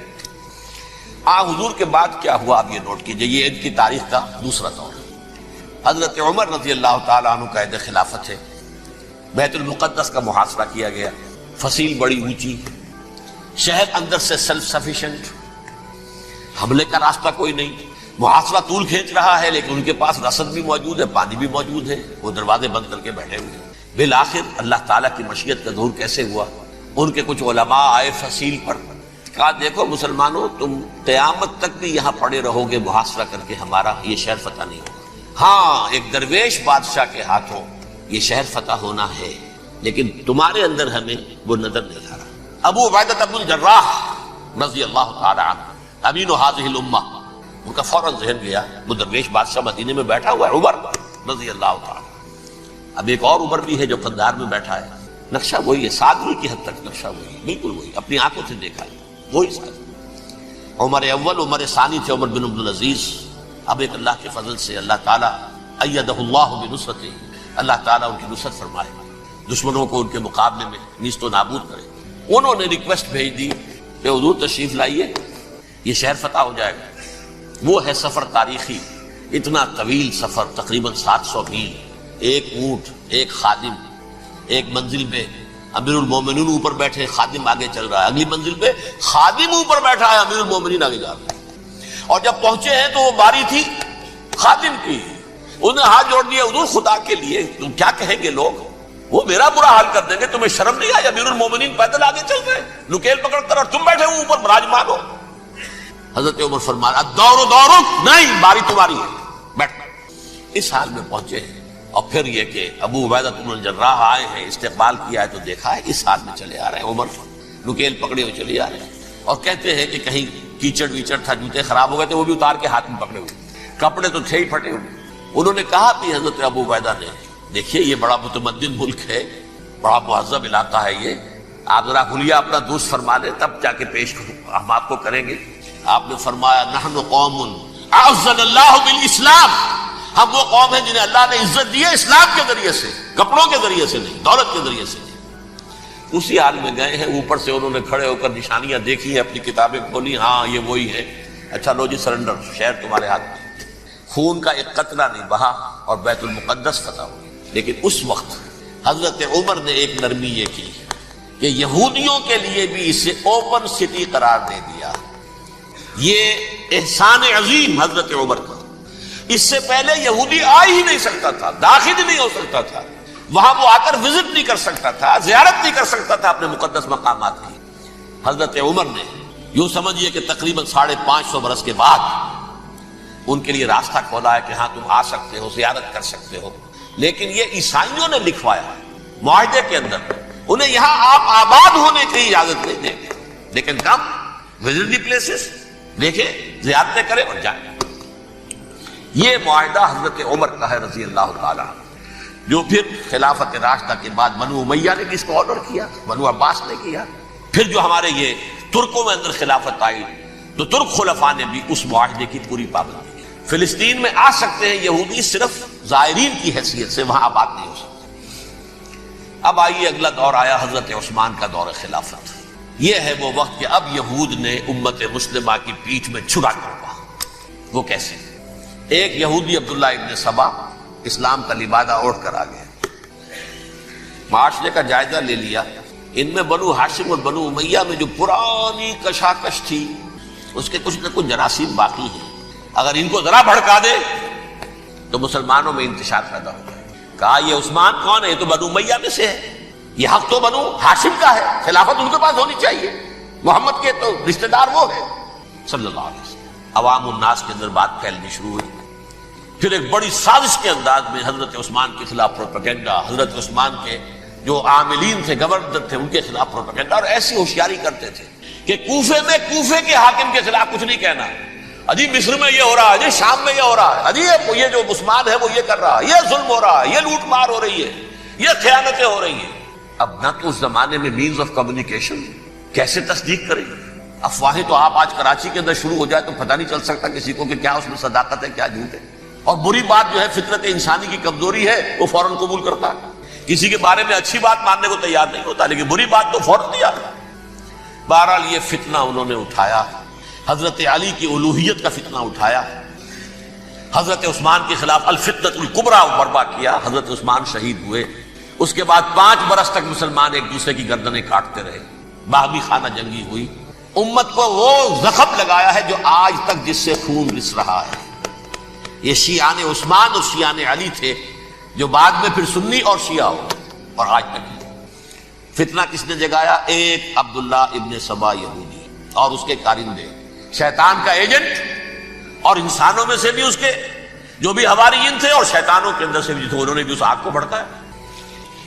حضور کے بعد کیا ہوا آپ یہ نوٹ کیجئے، یہ ان کی تاریخ کا دوسرا دور. حضرت عمر رضی اللہ تعالیٰ عنہ قائد خلافت ہے. بیت المقدس کا محاصرہ کیا گیا، فصیل بڑی اونچی، شہر اندر سے سیلف سفیشینٹ، حملے کا راستہ کوئی نہیں، محاصرہ طول کھینچ رہا ہے لیکن ان کے پاس رسد بھی موجود ہے، پانی بھی موجود ہے، وہ دروازے بند کر کے بیٹھے ہوئے. بالآخر اللہ تعالیٰ کی مشیت کا ظہور کیسے ہوا؟ ان کے کچھ علماء آئے فصیل پر، کہا دیکھو مسلمانوں تم قیامت تک بھی یہاں پڑے رہو گے محاصرہ کر کے، ہمارا یہ شہر فتح نہیں ہوگا. ہاں ایک درویش بادشاہ کے ہاتھوں یہ شہر فتح ہونا ہے لیکن تمہارے اندر ہمیں وہ نظر نہیں آ رہا. ابو عبیدہ بن الجراح رضی اللہ تعالی عنہ امین هذه الامہ، ان کا فوراً ذہن گیا وہ درویش بادشاہ مدینے میں بیٹھا ہوا ہے عمر رضی اللہ تعالی. اب ایک اور عمر بھی ہے جو قندھار میں بیٹھا ہے، نقشہ وہی ہے، سادگی کی حد تک نقشہ وہی ہے، بالکل وہی، اپنی آنکھوں سے دیکھا ہے وہی سادگی. عمر اول عمر ثانی تھے عمر بن عبد العزیز. اب ایک اللہ کے فضل سے اللہ تعالیٰ ایدہ اللہ بنصرتہ، اللہ تعالیٰ ان کی نصرت فرمائے، دشمنوں کو ان کے مقابلے میں نیست و نابود کرے. انہوں نے ریکویسٹ بھیج دی کہ حضور تشریف لائیے، یہ شہر فتح ہو جائے گا. وہ ہے سفر تاریخی، اتنا طویل سفر تقریباً 700 میل، ایک اونٹ، ایک خادم، ایک منزل پہ امیر المومنین اوپر بیٹھے، خادم آگے چل رہا ہے، اگلی منزل پہ خادم اوپر بیٹھا ہے، امیر المومنین آگے جا رہا ہے. اور جب پہنچے ہیں تو وہ باری تھی خادم کی، انہوں نے ہاتھ جوڑ دیا حضور خدا کے لیے تم کیا کہیں گے لوگ، وہ میرا برا حال کر دیں گے، تمہیں شرم نہیں آئی؟ امیر المومنین پیدل آگے چل رہے نکیل پکڑ کر اور تم بیٹھے ہو اوپر براجمان ہو. حضرت عمر فرمایا الدور دورک، نہیں باری تمہاری ہے، بیٹھ. اس حال میں پہنچے ہیں. اور پھر یہ کہ ابو عبیدہ بن الجراح آئے ہیں، استقبال کیا ہے تو دیکھا ہے اس حال میں چلے آ رہے ہیں. عمر نکیل پکڑے ہوئے چلے آ رہے ہیں اور کہتے ہیں کہ کہیں کیچڑ ویچڑ تھا، جوتے خراب ہو گئے تھے وہ بھی اتار کے ہاتھ میں پکڑے ہوئے، کپڑے تو تھے ہی پھٹے ہوئے. انہوں نے کہا کہ حضرت ابو عبیدہ نے دیکھیے یہ بڑا متمدن ملک ہے، بڑا مہذب علاقہ ہے، یہ آپ ذرا حلیہ اپنا دوست فرما دیں تب جا کے پیش ہم آپ کو کریں گے. آپ نے فرمایا نحن قوم اعزنا اللہ بالاسلام، ہم وہ قوم ہیں جنہیں اللہ نے عزت دی ہے اسلام کے ذریعے سے، کپڑوں کے ذریعے سے نہیں، دولت کے ذریعے سے نہیں. اسی حال میں گئے ہیں، اوپر سے انہوں نے کھڑے ہو کر نشانیاں دیکھی ہیں، اپنی کتابیں کھولی، ہاں یہ وہی ہے. اچھا لو جی سرنڈر، شہر تمہارے ہاتھ میں. خون کا ایک قطرہ نہیں بہا اور بیت المقدس فتح ہو. لیکن اس وقت حضرت عمر نے ایک نرمی یہ کی کہ یہودیوں کے لیے بھی اسے اوپن سٹی قرار دے دیا. یہ احسان عظیم حضرت عمر کا. اس سے پہلے یہودی آ ہی نہیں سکتا تھا، داخل ہی نہیں ہو سکتا تھا، وہاں وہ آ کر وزٹ نہیں کر سکتا تھا، زیارت نہیں کر سکتا تھا اپنے مقدس مقامات کی. حضرت عمر نے یوں سمجھیے کہ تقریباً 550 برس کے بعد ان کے لیے راستہ کھولا ہے کہ ہاں تم آ سکتے ہو، زیارت کر سکتے ہو. لیکن یہ عیسائیوں نے لکھوایا معاہدے کے اندر، انہیں یہاں آپ آباد ہونے کی اجازت نہیں دیں گے، لیکن کم وزٹ دی پلیسز، دیکھیں زیارتیں کریں اور جائیں. یہ معاہدہ حضرت عمر کا ہے رضی اللہ تعالیٰ، جو پھر خلافت راشدہ کے بعد بنو امیہ نے کس کو آرڈر کیا، بنو عباس نے کیا. پھر جو ہمارے یہ ترکوں میں اندر خلافت آئی تو ترک خلفاء نے بھی اس معاہدے کی پوری پابندی کی. فلسطین میں آ سکتے ہیں یہودی صرف زائرین کی حیثیت سے، وہاں آباد نہیں ہو سکتے. اب آئیے اگلا دور آیا حضرت عثمان کا دور خلافت. یہ ہے وہ وقت کہ اب یہود نے امت مسلمہ کی پیٹھ میں چھڑا کروا. وہ کیسے؟ ایک یہودی عبداللہ ابن سبا اسلام کا لبادہ اوڑھ کر آ گیا، معاشرے کا جائزہ لے لیا. ان میں بنو ہاشم اور بنو امیہ میں جو پرانی کشاکش تھی اس کے کچھ نہ کچھ جراثیم باقی ہیں، اگر ان کو ذرا بھڑکا دے تو مسلمانوں میں انتشار پیدا ہو جائے. کہا یہ عثمان کون ہے؟ یہ تو بنو امیہ میں سے ہے، یہ حق تو بنو ہاشم کا ہے، خلافت ان کے پاس ہونی چاہیے، محمد کے تو رشتہ دار وہ ہے صلی اللہ علیہ وسلم. عوام الناس کے اندر بات پھیلنی شروع ہوئی. پھر ایک بڑی سازش کے انداز میں حضرت عثمان کے خلاف پروپیگنڈا، حضرت عثمان کے جو عاملین تھے، گورنر تھے، ان کے خلاف پروپیگنڈا، اور ایسی ہوشیاری کرتے تھے کہ کوفے میں کوفے کے حاکم کے خلاف کچھ نہیں کہنا. اجی مصر میں یہ ہو رہا ہے، اجی شام میں یہ ہو رہا ہے، اجی یہ جو عثمان ہے وہ یہ کر رہا ہے، یہ ظلم ہو رہا ہے، یہ لوٹ مار ہو رہی ہے. یہ خیانتیں ہو رہی ہیں. اب نہ تو اس زمانے میں مینز آف کمیونیکیشن، کیسے تصدیق کریں؟ افواہیں تو آپ آج کراچی کے اندر شروع ہو جائے تو پتہ نہیں چل سکتا کسی کو کہ کیا اس میں صداقت ہے کیا جھوٹ ہے. اور بری بات جو ہے فطرت انسانی کی کمزوری ہے، وہ فوراً قبول کرتا ہے. کسی کے بارے میں اچھی بات ماننے کو تیار نہیں ہوتا، لیکن بری بات تو فوراً تیار ہے. بہرحال یہ فتنہ انہوں نے اٹھایا، حضرت علی کی الوہیت کا فتنہ اٹھایا، حضرت عثمان کے خلاف الفتنۃ الکبریٰ برپا کیا. حضرت عثمان شہید ہوئے. اس کے بعد 5 برس تک مسلمان ایک دوسرے کی گردنیں کاٹتے رہے، باہمی خانہ جنگی ہوئی. امت کو وہ زخم لگایا ہے جو آج تک جس سے خون رس رہا ہے. یہ شیعان عثمان اور شیعان علی تھے جو بعد میں پھر سنی اور شیعہ ہو، اور آج تک فتنہ کس نے جگایا؟ ایک عبداللہ ابن سبا یہودی اور اس کے کارندے، شیطان کا ایجنٹ، اور انسانوں میں سے بھی اس کے جو بھی حواریین تھے اور شیطانوں کے اندر سے بھی تھے، انہوں نے بھی اس آگ کو بھڑکایا.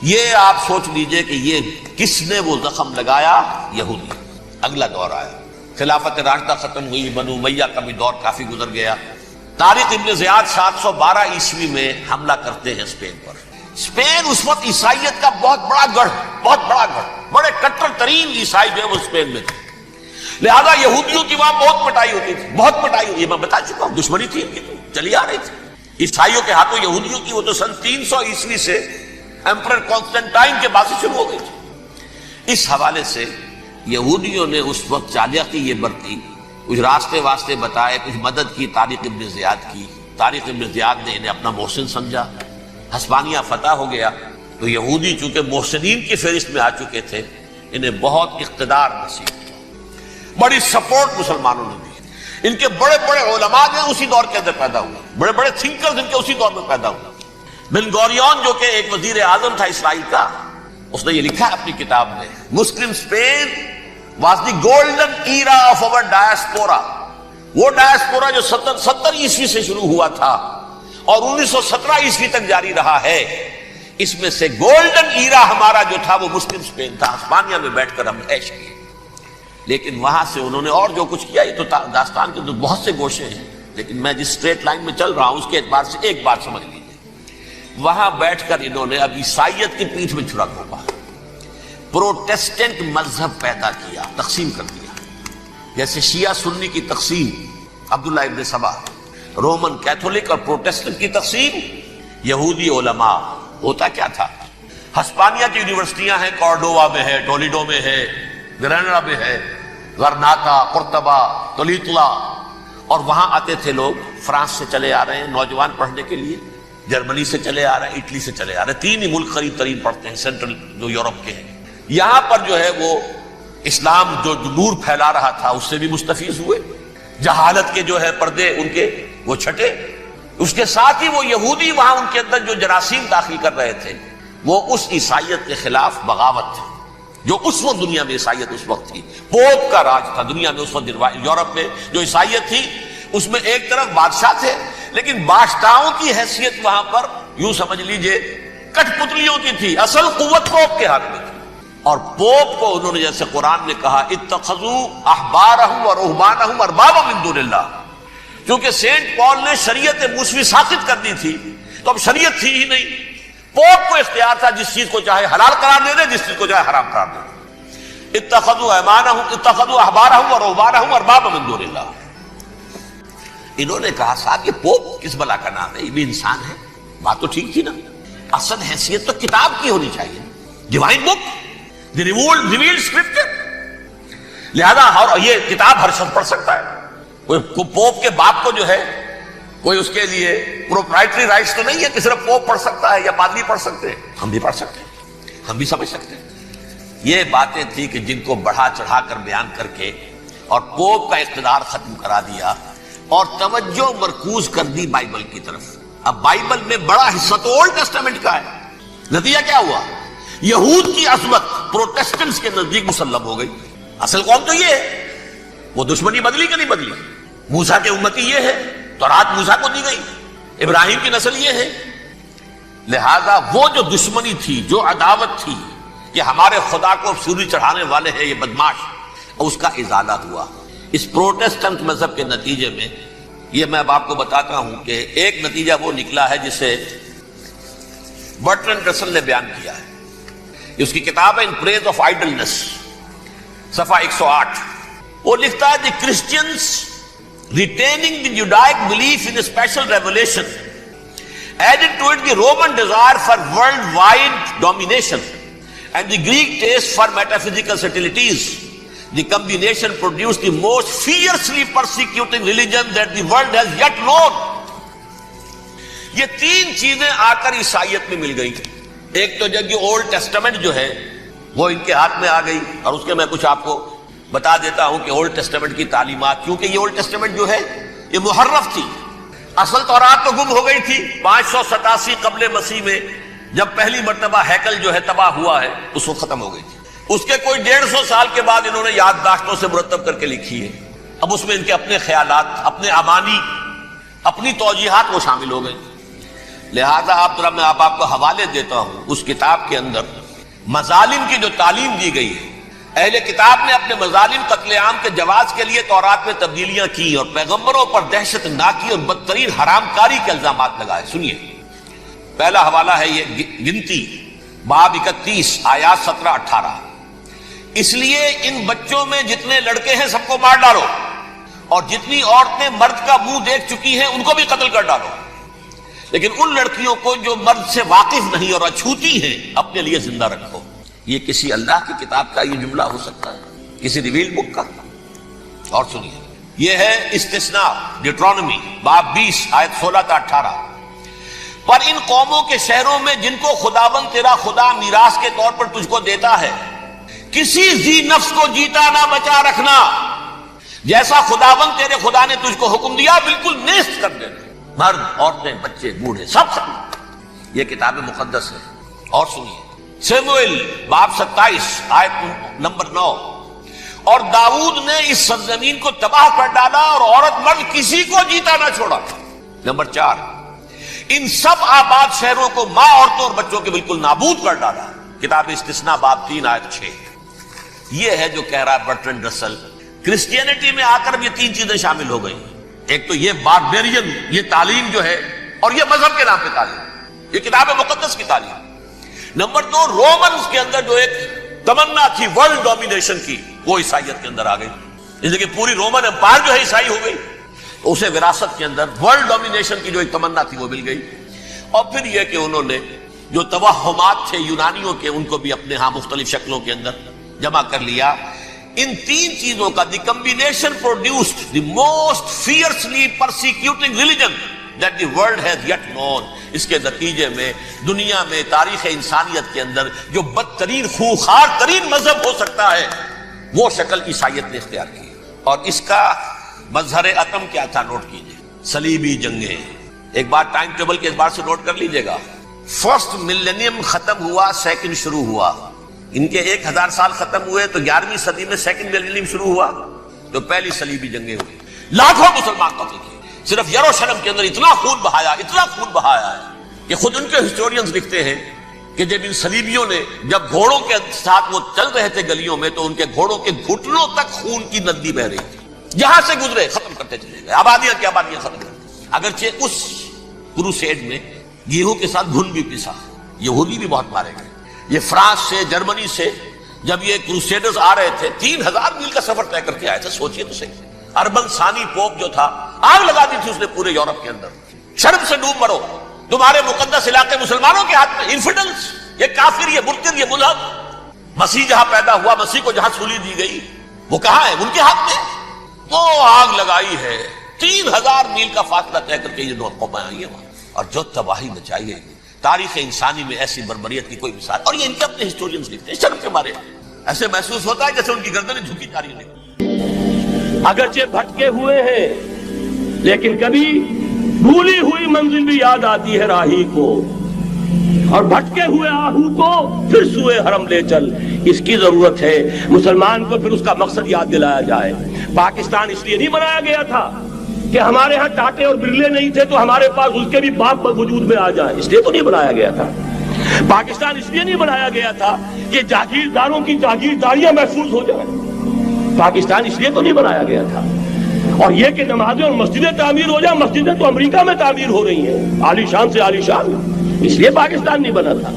یہ آپ سوچ لیجئے کہ یہ کس نے وہ زخم لگایا؟ یہودی. اگلا دور آیا، خلافت راشدہ ختم ہوئی، بنو امیہ کا بھی دور کافی گزر گیا. طارق ابن زیاد 712 عیسوی میں حملہ کرتے ہیں اسپین پر. اسپین اس وقت عیسائیت کا بہت بڑا گڑھ، بڑے کٹر ترین عیسائی جو ہے وہ اسپین میں تھے. لہذا یہودیوں کی وہاں بہت پٹائی ہوتی تھی، بہت پٹائی ہوئی. یہ میں بتا چکا ہوں، دشمنی تھی ان کی تو چلی آ رہی تھی عیسائیوں کے ہاتھوں یہودیوں کی. وہ تو سن 300 عیسوی سے ایمپرر کانسٹنٹائن کے بعد سے شروع ہو گئی تھی. اس حوالے سے یہودیوں نے اس وقت چالاکی یہ برتی، کچھ راستے واسطے بتائے، کچھ مدد کی طارق ابن زیاد کی. طارق ابن زیاد نے انہیں اپنا محسن سمجھا. ہسپانیہ فتح ہو گیا تو یہودی چونکہ محسنین کی فہرست میں آ چکے تھے، انہیں بہت اقتدار نصیب ہوا، بڑی سپورٹ مسلمانوں نے دی. ان کے بڑے بڑے علماء جو اسی دور کے اندر پیدا ہوئے، بڑے بڑے تھنکرز ان کے اسی دور میں پیدا ہوئے. بن گوریون جو کہ ایک وزیر اعظم تھا اسرائیل کا، اس نے یہ لکھا ہے اپنی کتاب میں، Muslim Spain was the golden era of our diaspora. وہ ڈائسپورا جو 70 عیسوی سے شروع ہوا تھا اور 1917 عیسوی تک جاری رہا ہے، اس میں سے گولڈن ایرا ہمارا جو تھا وہ مسلم اسپین تھا. ہسپانیہ میں بیٹھ کر ہم عیش کیے. لیکن وہاں سے انہوں نے اور جو کچھ کیا، یہ تو داستان کے بہت سے گوشے ہیں، لیکن میں جس اسٹریٹ لائن میں چل رہا ہوں اس کے اعتبار سے ایک بات سمجھ لیجیے. وہاں بیٹھ کر انہوں نے اب عیسائیت کی پیٹھ میں چھڑا گھونپا، پروٹیسٹنٹ مذہب پیدا کیا، تقسیم کر دیا. جیسے شیعہ سنی کی تقسیم عبداللہ ابن سبا، رومن کیتھولک اور پروٹیسٹنٹ کی تقسیم یہودی علماء. ہوتا کیا تھا؟ ہسپانیہ کی یونیورسٹیاں ہیں، کارڈووا میں ہے، ٹولیڈو میں ہے، گریناڈا میں ہے، غرناطہ، قرطبہ، تولیتلا، اور وہاں آتے تھے لوگ. فرانس سے چلے آ رہے ہیں نوجوان پڑھنے کے لیے، جرمنی سے چلے آ رہے ہیں، اٹلی سے چلے آ رہے ہیں. 3 ہی ملک قریب ترین پڑھتے ہیں سینٹرل جو یورپ کے ہیں. یہاں پر جو ہے وہ اسلام جو نور پھیلا رہا تھا اس سے بھی مستفیض ہوئے. جہالت کے جو ہے پردے ان کے وہ چھٹے. اس کے ساتھ ہی وہ یہودی وہاں ان کے اندر جو جراثیم داخل کر رہے تھے وہ اس عیسائیت کے خلاف بغاوت تھی جو اس وقت دنیا میں عیسائیت اس وقت تھی. پوپ کا راج تھا دنیا میں اس وقت. یورپ میں جو عیسائیت تھی اس میں ایک طرف بادشاہ تھے، لیکن بادشاہوں کی حیثیت وہاں پر یوں سمجھ لیجئے کٹ پتلیوں کی تھی. اصل قوت پوپ کے ہاتھ میں تھی. اور پوپ کو انہوں نے جیسے قرآن نے کہا اتخذوا احبارهم ورهبانهم اربابا من دون اللہ. کیونکہ سینٹ پال نے شریعت موسوی ساقط کر دی تھی تو اب شریعت تھی ہی نہیں. پوپ کو اختیار تھا جس چیز کو چاہے حلال قرار دے دے، جس چیز کو چاہے حرام قرار دے دے. اتخذوا احبارهم ورهبانهم اربابا من دون اللہ. انہوں نے کہا صاحب یہ پوپ کس بلا کا نام ہے، یہ بھی انسان ہے. بات تو ٹھیک تھی نا، اصل حیثیت تو کتاب کی ہونی چاہیے، ڈیوائن بک، دی ریویلڈ اسکرپچر. لہذا اور یہ کتاب ہر شخص پڑھ سکتا ہے. کوئی پوپ کے باپ کو جو ہے کوئی اس کے لیے پروپرائٹری رائٹس تو نہیں ہے کہ صرف پوپ پڑھ سکتا ہے یا پادری پڑھ سکتے ہیں. ہم بھی پڑھ سکتے ہیں، ہم بھی سمجھ سکتے ہیں. یہ باتیں تھی کہ جن کو بڑھا چڑھا کر بیان کر کے اور پوپ کا اقتدار ختم کرا دیا اور توجہ مرکوز کر دی بائبل کی طرف. اب بائبل میں بڑا حصہ تو اولڈ ٹیسٹامنٹ کا ہے. نتیجہ کیا ہوا؟ یہود کی عظمت پروٹیسٹنٹس کے نزدیک مسلم ہو گئی. اصل قوم تو یہ ہے. وہ دشمنی بدلی کہ نہیں بدلی؟ موسیٰ کے امتی یہ ہے، تورات موسیٰ کو دی گئی، ابراہیم کی نسل یہ ہے. لہذا وہ جو دشمنی تھی، جو عداوت تھی کہ ہمارے خدا کو سوری چڑھانے والے ہیں یہ بدماش، اس کا ازالہ ہوا. اس پروٹیسٹنٹ مذہب کے نتیجے میں یہ میں اب آپ کو بتاتا ہوں کہ ایک نتیجہ وہ نکلا ہے جسے برٹرینڈ رسل نے بیان کیا ہے. اس کی کتاب ہے ان پریز آف آئیڈلنس، صفحہ 108. وہ لکھتا ہے the Christians retaining the Judaic belief in special revelation added to it the Roman desire for worldwide domination and the Greek taste for metaphysical subtleties. The combination produced the most fiercely persecuting religion that the world has yet known. یہ تین چیزیں آ کر عیسائیت میں مل گئی. ایک تو جب یہ اولڈ ٹیسٹمنٹ جو ہے وہ ان کے ہاتھ میں آ گئی، اور اس کے میں کچھ آپ کو بتا دیتا ہوں کہ اولڈ ٹیسٹمنٹ کی تعلیمات، کیونکہ یہ اولڈ ٹیسٹمنٹ جو ہے یہ محرف تھی. اصل تورات تو گم ہو گئی تھی 587 قبل مسیح میں، جب پہلی مرتبہ ہیکل جو ہے تباہ ہوا ہے اس وقت ختم ہو گئی تھی. اس کے کوئی 150 سال کے بعد انہوں نے یادداشتوں سے مرتب کر کے لکھی ہے. اب اس میں ان کے اپنے خیالات، اپنے امانی، اپنی توجیحات وہ شامل ہو گئی. لہذا میں آپ کو حوالے دیتا ہوں اس کتاب کے اندر مظالم کی جو تعلیم دی گئی ہے. اہل کتاب نے اپنے مظالم قتل عام کے جواز کے لیے تورات میں تبدیلیاں کی اور پیغمبروں پر دہشت ناکی اور بدترین حرام کاری کے الزامات لگائے. سنیے، پہلا حوالہ ہے یہ گنتی باب 31 آیات 17-18. اس لیے ان بچوں میں جتنے لڑکے ہیں سب کو مار ڈالو، اور جتنی عورتیں مرد کا منہ دیکھ چکی ہیں ان کو بھی قتل کر ڈالو، لیکن ان لڑکیوں کو جو مرد سے واقف نہیں اور اچھوتی ہیں اپنے لیے زندہ رکھو. یہ کسی اللہ کی کتاب کا یہ جملہ ہو سکتا ہے؟ کسی ریویل بک کا؟ اور سنیے، یہ ہے استثناء ڈیوٹرانومی باب 20 آیت 16-18. پر ان قوموں کے شہروں میں جن کو خداوند تیرا خدا میراث کے طور پر تجھ کو دیتا ہے، کسی ذی نفس کو جیتا نہ بچا رکھنا، جیسا خداوند تیرے خدا نے تجھ کو حکم دیا بالکل نیست کر دینا. مرد، عورتیں، بچے، بوڑھے سب ختم. یہ کتاب مقدس ہے. اور سنیے، سموئیل باب 27 آیت نمبر 9. اور داؤد نے اس سرزمین کو تباہ کر ڈالا اور عورت مرد کسی کو جیتا نہ چھوڑا. نمبر 4، ان سب آباد شہروں کو ماں، عورتوں اور بچوں کے بالکل نابود کر ڈالا. کتاب استثناء باب 3 آیت 6. یہ ہے جو کہہ رہا ہے برٹرینڈ رسل. کرسچینٹی میں آ کر یہ تین چیزیں شامل ہو گئی. ایک تو یہ باربیرین یہ تعلیم جو ہے، اور یہ مذہب کے نام پہ تعلیم، یہ کتاب مقدس کی تعلیم. نمبر 2، رومنز کے اندر جو ایک تمنا تھی ورلڈ ڈومینیشن کی، وہ عیسائیت کے اندر آ گئی. اس لیے کہ پوری رومن امپائر جو ہے عیسائی ہو گئی، اسے وراثت کے اندر ورلڈ ڈومینیشن کی جو ایک تمنا تھی وہ مل گئی. اور پھر یہ کہ انہوں نے جو توہمات تھے یونانیوں کے، ان کو بھی اپنے ہاں مختلف شکلوں کے اندر جمع کر لیا. ان تین چیزوں کا the combination produced the most fiercely persecuting religion that the world has yet known. اس کے نتیجے میں دنیا میں تاریخ انسانیت کے اندر جو بدترین خوخار ترین مذہب ہو سکتا ہے وہ شکل عیسائیت نے اختیار کی. اور اس کا مظہر عتم کیا تھا؟ نوٹ کیجئے، صلیبی جنگیں. ایک بار ٹائم ٹیبل کے اعتبار سے نوٹ کر لیجئے گا. فرسٹ ملینیم ختم ہوا، سیکنڈ شروع ہوا. ان کے 1000 سال ختم ہوئے تو 11ویں صدی میں سیکنڈ ملینیم شروع ہوا تو پہلی صلیبی جنگیں ہوئی. لاکھوں مسلمان قتل کیے. صرف یروشلم کے اندر اتنا خون بہایا ہے کہ خود ان کے ہسٹورینز لکھتے ہیں کہ جب ان صلیبیوں نے جب گھوڑوں کے ساتھ وہ چل رہے تھے گلیوں میں تو ان کے گھوڑوں کے گھٹنوں تک خون کی ندی بہ رہی تھی. جہاں سے گزرے ختم کرتے چلے گئے، آبادیاں کی آبادیاں ختم کرتے. اگرچہ اس کروسیڈ میں گیہوں کے ساتھ گھن بھی پیسا، یہودی بھی بہت مارے گئے. یہ فرانس سے، جرمنی سے جب یہ کروسیڈرز آ رہے تھے 3000 میل کا سفر طے کر کے آئے تھے. سوچئے تو صحیح، اربن ثانی پوپ جو تھا آگ لگا دی تھی اس نے پورے یورپ کے اندر. شرم سے ڈوب مرو، تمہارے مقدس علاقے مسلمانوں کے ہاتھ میں. انفیڈلز، یہ کافر، یہ مرتد، یہ ملحد. مسیح جہاں پیدا ہوا، مسیح کو جہاں سولی دی گئی، وہ کہاں ہے؟ ان کے ہاتھ میں. وہ آگ لگائی ہے، 3000 میل کا فاصلہ طے کر کے یہ دو قومیں آئی ہیں وہاں، اور جو تباہی مچائی ہے. تاریخ انسانی میں ایسی بربریت کی کوئی مثال. اور یہ ان کے اپنے ہسٹورینز لکھتے ہیں. شرم کے مارے ایسے محسوس ہوتا ہے جیسے ان کی گردنیں جھکی جا رہی ہیں. اگرچہ بھٹکے ہوئے ہیں لیکن کبھی بھولی ہوئی منزل بھی یاد آتی ہے راہی کو، اور بھٹکے ہوئے آہو کو پھر سوئے حرم لے چل. اس کی ضرورت ہے مسلمان کو پھر اس کا مقصد یاد دلایا جائے. پاکستان اس لیے نہیں بنایا گیا تھا کہ ہمارے ہاں ٹاٹے اور برلے نہیں تھے تو ہمارے پاس اس کے بھی باپ وجود میں آ جائیں، اس لیے تو نہیں بنایا گیا تھا. پاکستان اس لیے نہیں بنایا گیا تھا کہ جاگیرداروں کی جاگیرداریاں محفوظ ہو جائیں. پاکستان اس لیے تو نہیں بنایا گیا تھا. اور یہ کہ نمازیں اور مسجدیں تعمیر ہو جائیں، مسجدیں تو امریکہ میں تعمیر ہو رہی ہیں، عالی شان سے عالی شان. اس لیے پاکستان نہیں بنا تھا۔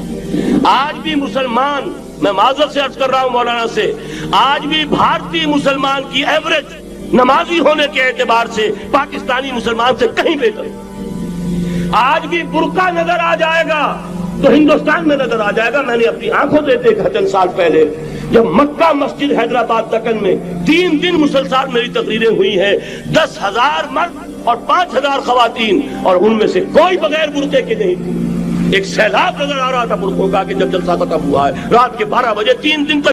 آج بھی مسلمان، میں معذرت سے عرض کر رہا ہوں مولانا سے، آج بھی بھارتی مسلمان کی ایوریج نمازی ہونے کے اعتبار سے پاکستانی مسلمان سے کہیں بہتر۔ آج بھی برقع نظر آ جائے گا تو ہندوستان میں نظر آ جائے گا۔ میں نے اپنی آنکھوں سے دیکھا چند سال پہلے، جب مکہ مسجد حیدرآباد دکن میں 3 دن مسلسل میری تقریریں ہوئی ہیں، 10,000 مرد اور 5,000 خواتین، اور ان میں سے کوئی بغیر برقعے کے نہیں تھی۔ ایک سیلاب نظر آ رہا تھا برقعوں کا کہ جب جلسہ ختم ہوا ہے، رات کے 12 بجے 3 دن تک